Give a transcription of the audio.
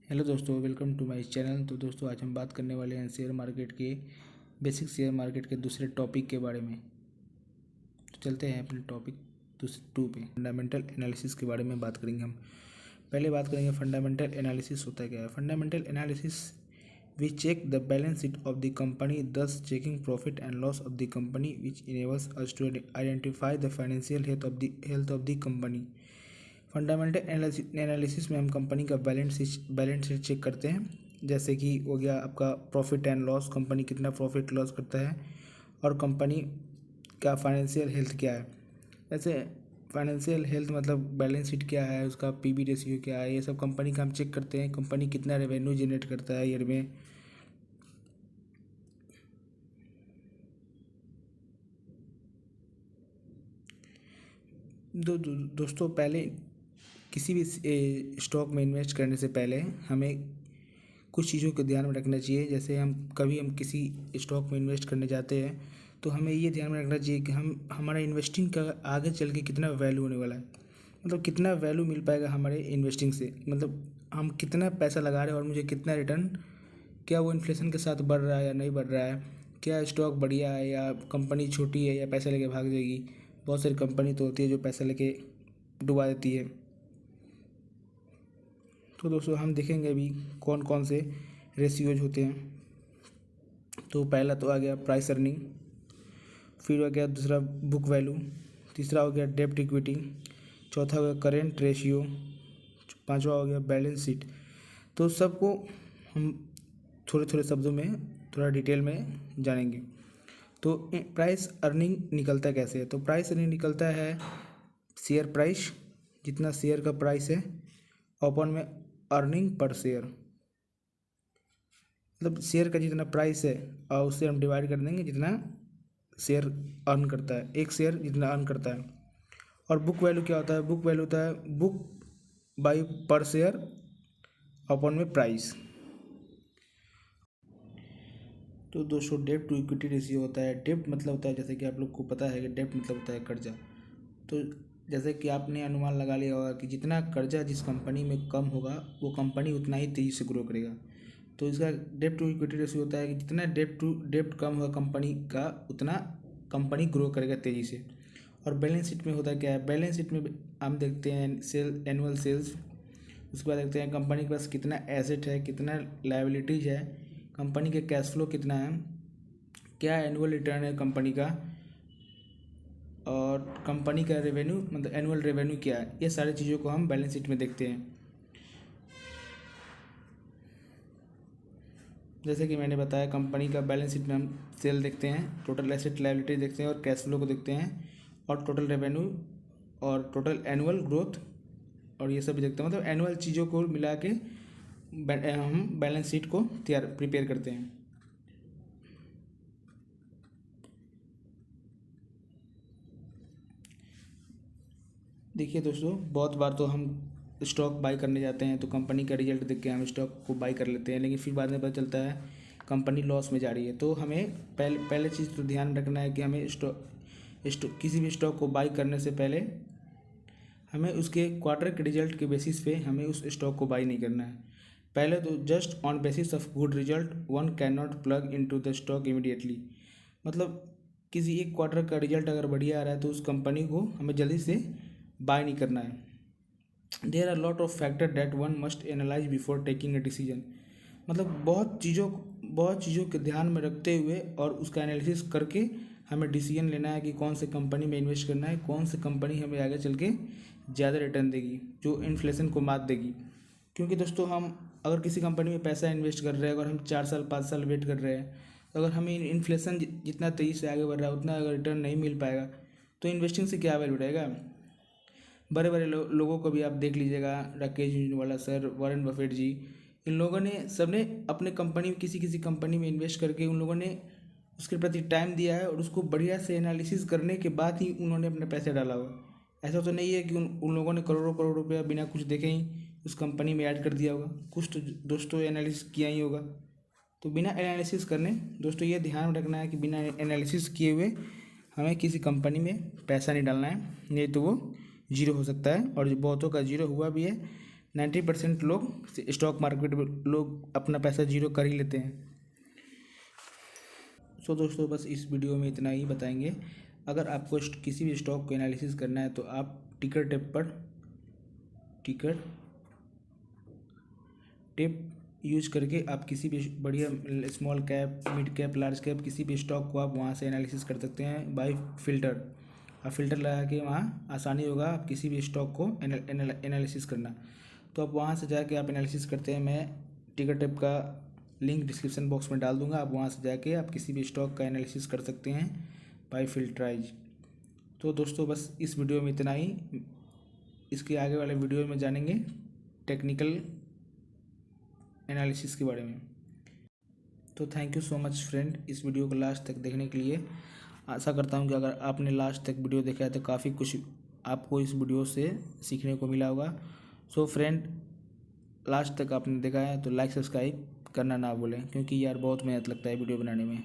Hello दोस्तों, welcome to my channel. तो दोस्तों, आज हम बात करने वाले हैं शेयर मार्केट के बेसिक शेयर मार्केट के दूसरे टॉपिक के बारे में। तो चलते हैं अपने टॉपिक दूसरे 2 पे। फंडामेंटल एनालिसिस के बारे में बात करेंगे हम। पहले बात करेंगे फंडामेंटल एनालिसिस होता क्या है। Fundamental analysis we check the balance sheet of the company, this checking profit and loss of the company which enables us to identify the financial health of the company. Fundamental analysis में हम company का balance sheet check करते हैं। जैसे कि हो गया आपका प्रॉफिट एंड लॉस, कंपनी कितना प्रॉफिट लॉस करता है और कंपनी का फाइनेंशियल हेल्थ क्या है। जैसे फाइनेंशियल हेल्थ मतलब बैलेंस शीट क्या है, उसका पीबी रेशियो क्या है, ये सब कंपनी का हम चेक करते हैं। कंपनी कितना रेवेन्यू जनरेट करता है ईयर में। दोस्तों, पहले किसी भी स्टॉक में इन्वेस्ट करने से पहले हमें कुछ चीज़ों को ध्यान में रखना चाहिए। जैसे हम किसी स्टॉक में इन्वेस्ट करने जाते हैं तो हमें ये ध्यान में रखना चाहिए कि हमारा इन्वेस्टिंग का आगे चल के कितना वैल्यू होने वाला है। मतलब कितना वैल्यू मिल पाएगा हमारे इन्वेस्टिंग से, मतलब हम कितना पैसा लगा रहे हैं और मुझे कितना रिटर्न, क्या वो इन्फ्लेशन के साथ बढ़ रहा है या नहीं बढ़ रहा है, क्या स्टॉक बढ़िया है या कंपनी छोटी है या पैसा लेके भाग जाएगी। बहुत सारी कंपनी तो होती है जो पैसा लेके डुबा देती है। तो दोस्तों, हम देखेंगे अभी कौन कौन से रेशियोज होते हैं। तो पहला तो आ गया प्राइस अर्निंग, फिर हो गया दूसरा बुक वैल्यू, तीसरा हो गया डेब्ट इक्विटी, चौथा हो गया करेंट रेशियो, पांचवा हो गया बैलेंस शीट। तो सबको हम थोड़े थोड़े शब्दों में थोड़ा डिटेल में जानेंगे। तो प्राइस अर्निंग निकलता कैसे है। तो प्राइस अर्निंग निकलता है शेयर प्राइस, जितना शेयर का प्राइस है, अपन में अर्निंग पर शेयर, मतलब शेयर का जितना प्राइस है और उससे हम डिवाइड कर देंगे जितना शेयर अर्न करता है, एक शेयर जितना अर्न करता है। और बुक वैल्यू क्या होता है। बुक वैल्यू होता है बुक बाई पर शेयर अपॉन में प्राइस। तो दोस्तों, डेब्ट टू इक्विटी रेशियो होता है। डेब्ट मतलब होता है, जैसे कि आप लोग को पता है कि डेब्ट मतलब होता है कर्जा। तो जैसे कि आपने अनुमान लगा लिया होगा कि जितना कर्जा जिस कंपनी में कम होगा वो कंपनी उतना ही तेज़ी से ग्रो करेगा। तो इसका डेब्ट टू इक्विटी रेशियो होता है कि जितना डेब्ट कम होगा कंपनी का, उतना कंपनी ग्रो करेगा तेज़ी से। और बैलेंस शीट में होता क्या है। बैलेंस शीट में हम देखते हैं एनुअल सेल्स, उसके बाद देखते हैं कंपनी के पास कितना एसेट है, कितना लायबिलिटीज है, कंपनी के कैश फ्लो कितना है, क्या एनुअल रिटर्न है कंपनी का, और कंपनी का रेवेन्यू मतलब एनुअल रेवेन्यू क्या है। ये सारी चीज़ों को हम बैलेंस शीट में देखते हैं। जैसे कि मैंने बताया, कंपनी का बैलेंस शीट में हम सेल देखते हैं, टोटल एसेट लायबिलिटी देखते हैं और कैश फ्लो को देखते हैं, और टोटल रेवेन्यू और टोटल एनुअल ग्रोथ और ये सब भी देखते हैं। मतलब एनुअल चीज़ों को मिला के हम बैलेंस शीट को प्रिपेयर करते हैं। देखिए दोस्तों, बहुत बार तो हम स्टॉक बाई करने जाते हैं तो कंपनी का रिजल्ट देख के हम स्टॉक को बाई कर लेते हैं, लेकिन फिर बाद में पता चलता है कंपनी लॉस में जा रही है। तो हमें पहले चीज़ तो ध्यान रखना है कि हमें किसी भी स्टॉक को बाई करने से पहले हमें उसके क्वार्टर के रिजल्ट के बेसिस पे हमें उस स्टॉक को बाई नहीं करना है। पहले तो just on basis of good result one can not plug into the stock immediately. मतलब किसी एक क्वार्टर का रिजल्ट अगर बढ़िया आ रहा है तो उस कंपनी को हमें जल्दी से बाय नहीं करना है। There are lot of factor that one must analyse before taking a decision. मतलब बहुत चीज़ों के ध्यान में रखते हुए और उसका एनालिसिस करके हमें डिसीजन लेना है कि कौन से कंपनी में इन्वेस्ट करना है, कौन सी कंपनी हमें आगे चल के ज़्यादा रिटर्न देगी, जो इन्फ्लेशन को मात देगी। क्योंकि दोस्तों, हम अगर किसी कंपनी में पैसा इन्वेस्ट कर रहे हैं, अगर हम 4 साल 5 साल वेट कर रहे हैं, तो अगर हमें इन्फ्लेशन जितना तेज़ी से आगे बढ़ रहा है उतना अगर रिटर्न नहीं मिल पाएगा तो इन्वेस्टिंग से क्या वैल्यू रहेगा। बड़े बड़े लोगों को भी आप देख लीजिएगा, Rakesh Jhunjhunwala sir, Warren Buffett ji, इन लोगों ने सबने अपने कंपनी किसी कंपनी में इन्वेस्ट करके उन लोगों ने उसके प्रति टाइम दिया है और उसको बढ़िया से एनालिसिस करने के बाद ही उन्होंने अपने पैसे डाला हुआ। ऐसा तो नहीं है कि उन लोगों ने करोड़ों करोड़ रुपया बिना कुछ देखे ही उस कंपनी में ऐड कर दिया होगा। कुछ तो दोस्तों एनालिसिस किया ही होगा। तो बिना एनालिसिस करने दोस्तों ये ध्यान रखना है कि बिना एनालिसिस किए हुए हमें किसी कंपनी में पैसा नहीं डालना है, नहीं तो वो जीरो हो सकता है। और बहुतों का जीरो हुआ भी है, 90% लोग स्टॉक मार्केट में लोग अपना पैसा जीरो कर ही लेते हैं। सो दोस्तों बस इस वीडियो में इतना ही बताएंगे। अगर आपको किसी भी स्टॉक को एनालिसिस करना है तो आप टिकर टिप यूज करके आप किसी भी बढ़िया small cap, mid cap, large cap किसी भी स्टॉक को आप वहाँ से एनालिसिस कर सकते हैं बाय फिल्टर। आप फिल्टर लगा के वहाँ आसानी होगा आप किसी भी स्टॉक को एनालिसिस करना। तो आप वहाँ से जाके आप एनालिसिस करते हैं। मैं टिकर टिप का लिंक डिस्क्रिप्शन बॉक्स में डाल दूँगा, आप वहाँ से जाके आप किसी भी स्टॉक का एनालिसिस कर सकते हैं बाय फिल्टराइज। तो दोस्तों बस इस वीडियो में इतना ही। इसके आगे वाले वीडियो में जानेंगे टेक्निकल एनालिसिस के बारे में। तो thank you so much friend इस वीडियो को लास्ट तक देखने के लिए। आशा करता हूँ कि अगर आपने लास्ट तक वीडियो देखा है तो काफ़ी कुछ आपको इस वीडियो से सीखने को मिला होगा। सो फ्रेंड लास्ट तक आपने देखा है तो लाइक सब्सक्राइब करना ना भूलें, क्योंकि यार बहुत मेहनत लगता है वीडियो बनाने में।